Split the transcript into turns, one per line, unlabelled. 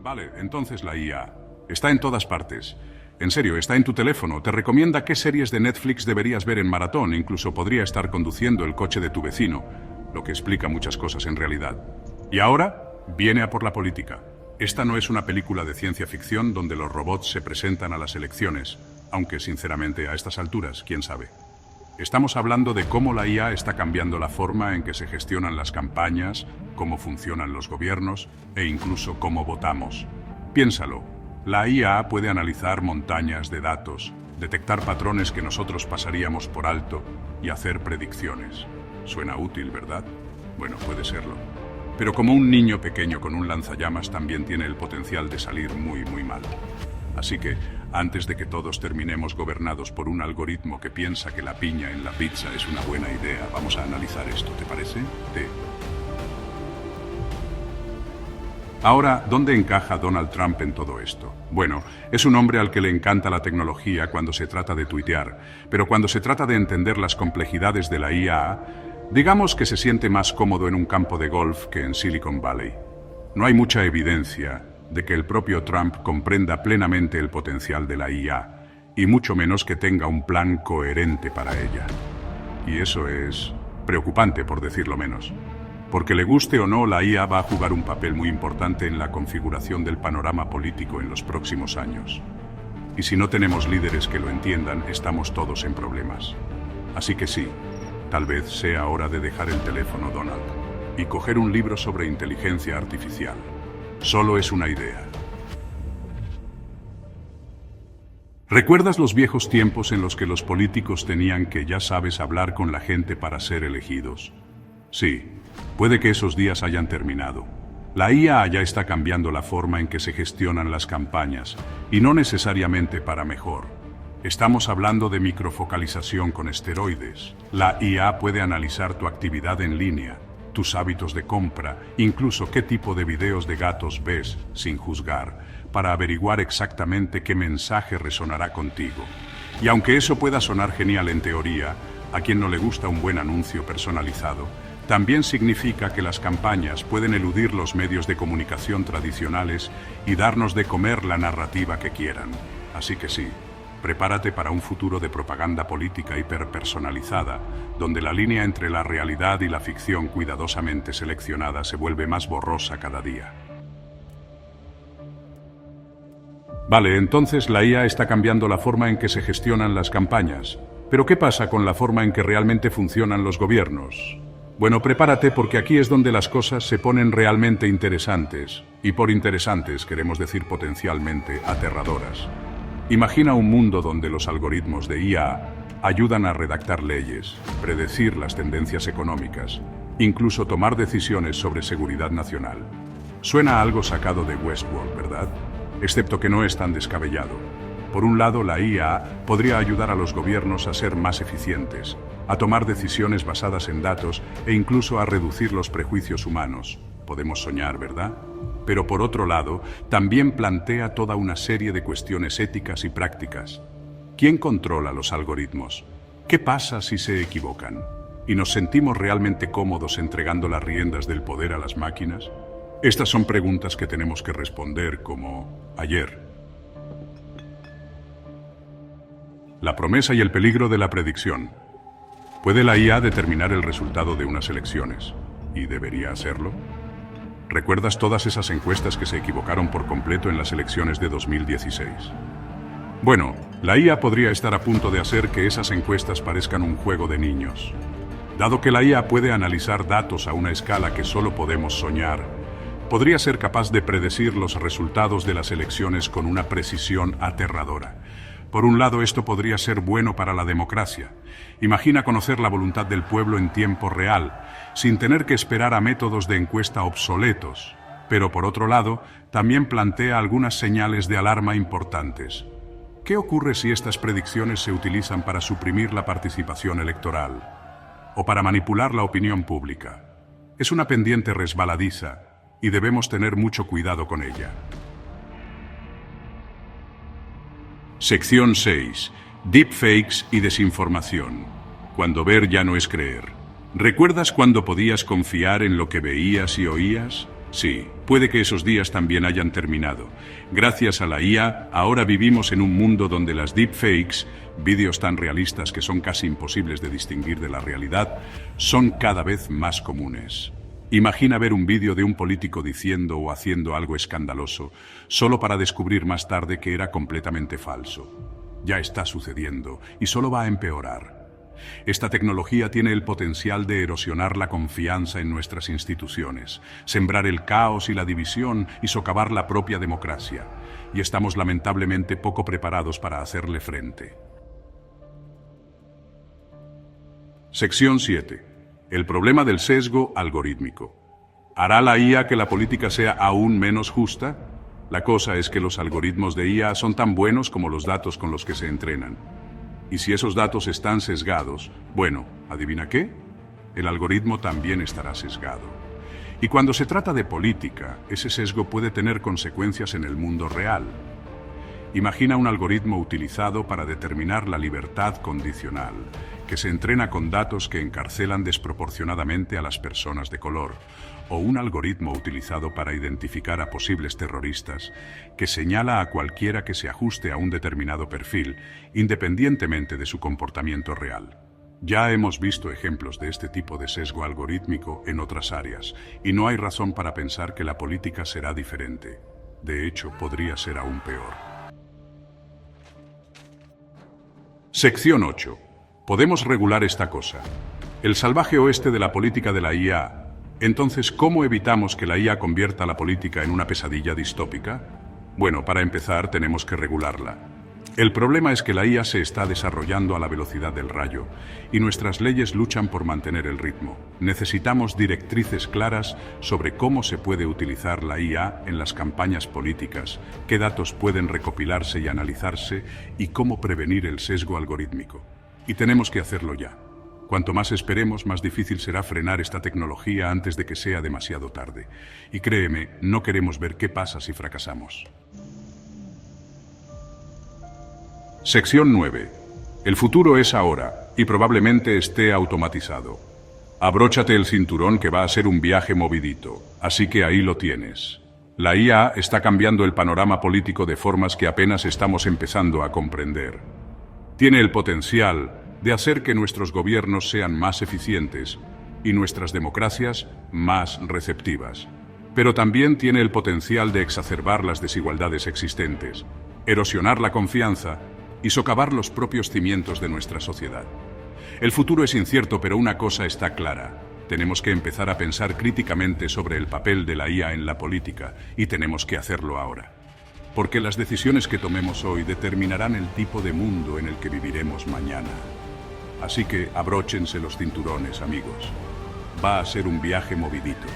Vale, entonces la IA está en todas partes. En serio, está en tu teléfono. Te recomienda qué series de Netflix deberías ver en maratón. Incluso podría estar conduciendo el coche de tu vecino, lo que explica muchas cosas en realidad. Y ahora viene a por la política. Esta no es una película de ciencia ficción donde los robots se presentan a las elecciones, aunque sinceramente a estas alturas, quién sabe. Estamos hablando de cómo la IA está cambiando la forma en que se gestionan las campañas, cómo funcionan los gobiernos e incluso cómo votamos. Piénsalo, la IA puede analizar montañas de datos, detectar patrones que nosotros pasaríamos por alto y hacer predicciones. Suena útil, ¿verdad? Bueno, puede serlo. Pero como un niño pequeño con un lanzallamas también tiene el potencial de salir muy mal. Así que, antes de que todos terminemos gobernados por un algoritmo que piensa que la piña en la pizza es una buena idea, vamos a analizar esto, ¿te parece? Ahora, ¿dónde encaja Donald Trump en todo esto? Bueno, es un hombre al que le encanta la tecnología cuando se trata de tuitear, pero cuando se trata de entender las complejidades de la IA, digamos que se siente más cómodo en un campo de golf que en Silicon Valley. No hay mucha evidencia de que el propio Trump comprenda plenamente el potencial de la IA, y mucho menos que tenga un plan coherente para ella. Y eso es preocupante, por decirlo menos. Porque le guste o no, la IA va a jugar un papel muy importante en la configuración del panorama político en los próximos años. Y si no tenemos líderes que lo entiendan, estamos todos en problemas. Así que sí, tal vez sea hora de dejar el teléfono, Donald, y coger un libro sobre inteligencia artificial. Solo es una idea. ¿Recuerdas los viejos tiempos en los que los políticos tenían que, ya sabes, hablar con la gente para ser elegidos? Sí, puede que esos días hayan terminado. La IA ya está cambiando la forma en que se gestionan las campañas, y no necesariamente para mejor. Estamos hablando de microfocalización con esteroides. La IA puede analizar tu actividad en línea, tus hábitos de compra, incluso qué tipo de videos de gatos ves, sin juzgar, para averiguar exactamente qué mensaje resonará contigo. Y aunque eso pueda sonar genial en teoría, a quien no le gusta un buen anuncio personalizado, también significa que las campañas pueden eludir los medios de comunicación tradicionales y darnos de comer la narrativa que quieran. Así que sí, prepárate para un futuro de propaganda política hiperpersonalizada, donde la línea entre la realidad y la ficción cuidadosamente seleccionada se vuelve más borrosa cada día. Vale, entonces la IA está cambiando la forma en que se gestionan las campañas. ¿Pero qué pasa con la forma en que realmente funcionan los gobiernos? Bueno, prepárate porque aquí es donde las cosas se ponen realmente interesantes. Y por interesantes queremos decir potencialmente aterradoras. Imagina un mundo donde los algoritmos de IA ayudan a redactar leyes, predecir las tendencias económicas, incluso tomar decisiones sobre seguridad nacional. Suena a algo sacado de Westworld, ¿verdad? Excepto que no es tan descabellado. Por un lado, la IA podría ayudar a los gobiernos a ser más eficientes, a tomar decisiones basadas en datos e incluso a reducir los prejuicios humanos. Podemos soñar, ¿verdad? Pero por otro lado, también plantea toda una serie de cuestiones éticas y prácticas. ¿Quién controla los algoritmos? ¿Qué pasa si se equivocan? ¿Y nos sentimos realmente cómodos entregando las riendas del poder a las máquinas? Estas son preguntas que tenemos que responder como ayer. La promesa y el peligro de la predicción. ¿Puede la IA determinar el resultado de unas elecciones? ¿Y debería hacerlo? ¿Recuerdas todas esas encuestas que se equivocaron por completo en las elecciones de 2016? Bueno, la IA podría estar a punto de hacer que esas encuestas parezcan un juego de niños. Dado que la IA puede analizar datos a una escala que solo podemos soñar, podría ser capaz de predecir los resultados de las elecciones con una precisión aterradora. Por un lado, esto podría ser bueno para la democracia. Imagina conocer la voluntad del pueblo en tiempo real, sin tener que esperar a métodos de encuesta obsoletos. Pero por otro lado, también plantea algunas señales de alarma importantes. ¿Qué ocurre si estas predicciones se utilizan para suprimir la participación electoral? ¿O para manipular la opinión pública? Es una pendiente resbaladiza, y debemos tener mucho cuidado con ella. Sección 6. Deepfakes y desinformación. Cuando ver ya no es creer. ¿Recuerdas cuando podías confiar en lo que veías y oías? Sí, puede que esos días también hayan terminado. Gracias a la IA, ahora vivimos en un mundo donde las deepfakes, vídeos tan realistas que son casi imposibles de distinguir de la realidad, son cada vez más comunes. Imagina ver un vídeo de un político diciendo o haciendo algo escandaloso, solo para descubrir más tarde que era completamente falso. Ya está sucediendo y solo va a empeorar. Esta tecnología tiene el potencial de erosionar la confianza en nuestras instituciones, sembrar el caos y la división y socavar la propia democracia. Y estamos lamentablemente poco preparados para hacerle frente. Sección 7. El problema del sesgo algorítmico. ¿Hará la IA que la política sea aún menos justa? La cosa es que los algoritmos de IA son tan buenos como los datos con los que se entrenan. Y si esos datos están sesgados, bueno, ¿adivina qué? El algoritmo también estará sesgado. Y cuando se trata de política, ese sesgo puede tener consecuencias en el mundo real. Imagina un algoritmo utilizado para determinar la libertad condicional, que se entrena con datos que encarcelan desproporcionadamente a las personas de color, o un algoritmo utilizado para identificar a posibles terroristas, que señala a cualquiera que se ajuste a un determinado perfil, independientemente de su comportamiento real. Ya hemos visto ejemplos de este tipo de sesgo algorítmico en otras áreas, y no hay razón para pensar que la política será diferente. De hecho, podría ser aún peor. Sección 8. Podemos regular esta cosa. El salvaje oeste de la política de la IA. Entonces, ¿cómo evitamos que la IA convierta la política en una pesadilla distópica? Bueno, para empezar, tenemos que regularla. El problema es que la IA se está desarrollando a la velocidad del rayo, y nuestras leyes luchan por mantener el ritmo. Necesitamos directrices claras sobre cómo se puede utilizar la IA en las campañas políticas, qué datos pueden recopilarse y analizarse, y cómo prevenir el sesgo algorítmico. Y tenemos que hacerlo ya. Cuanto más esperemos, más difícil será frenar esta tecnología antes de que sea demasiado tarde. Y créeme, no queremos ver qué pasa si fracasamos. Sección 9. El futuro es ahora, y probablemente esté automatizado. Abróchate el cinturón que va a ser un viaje movidito, así que ahí lo tienes. La IA está cambiando el panorama político de formas que apenas estamos empezando a comprender. Tiene el potencial de hacer que nuestros gobiernos sean más eficientes y nuestras democracias más receptivas. Pero también tiene el potencial de exacerbar las desigualdades existentes, erosionar la confianza y socavar los propios cimientos de nuestra sociedad. El futuro es incierto, pero una cosa está clara. Tenemos que empezar a pensar críticamente sobre el papel de la IA en la política, y tenemos que hacerlo ahora. Porque las decisiones que tomemos hoy determinarán el tipo de mundo en el que viviremos mañana. Así que abróchense los cinturones, amigos. Va a ser un viaje movidito.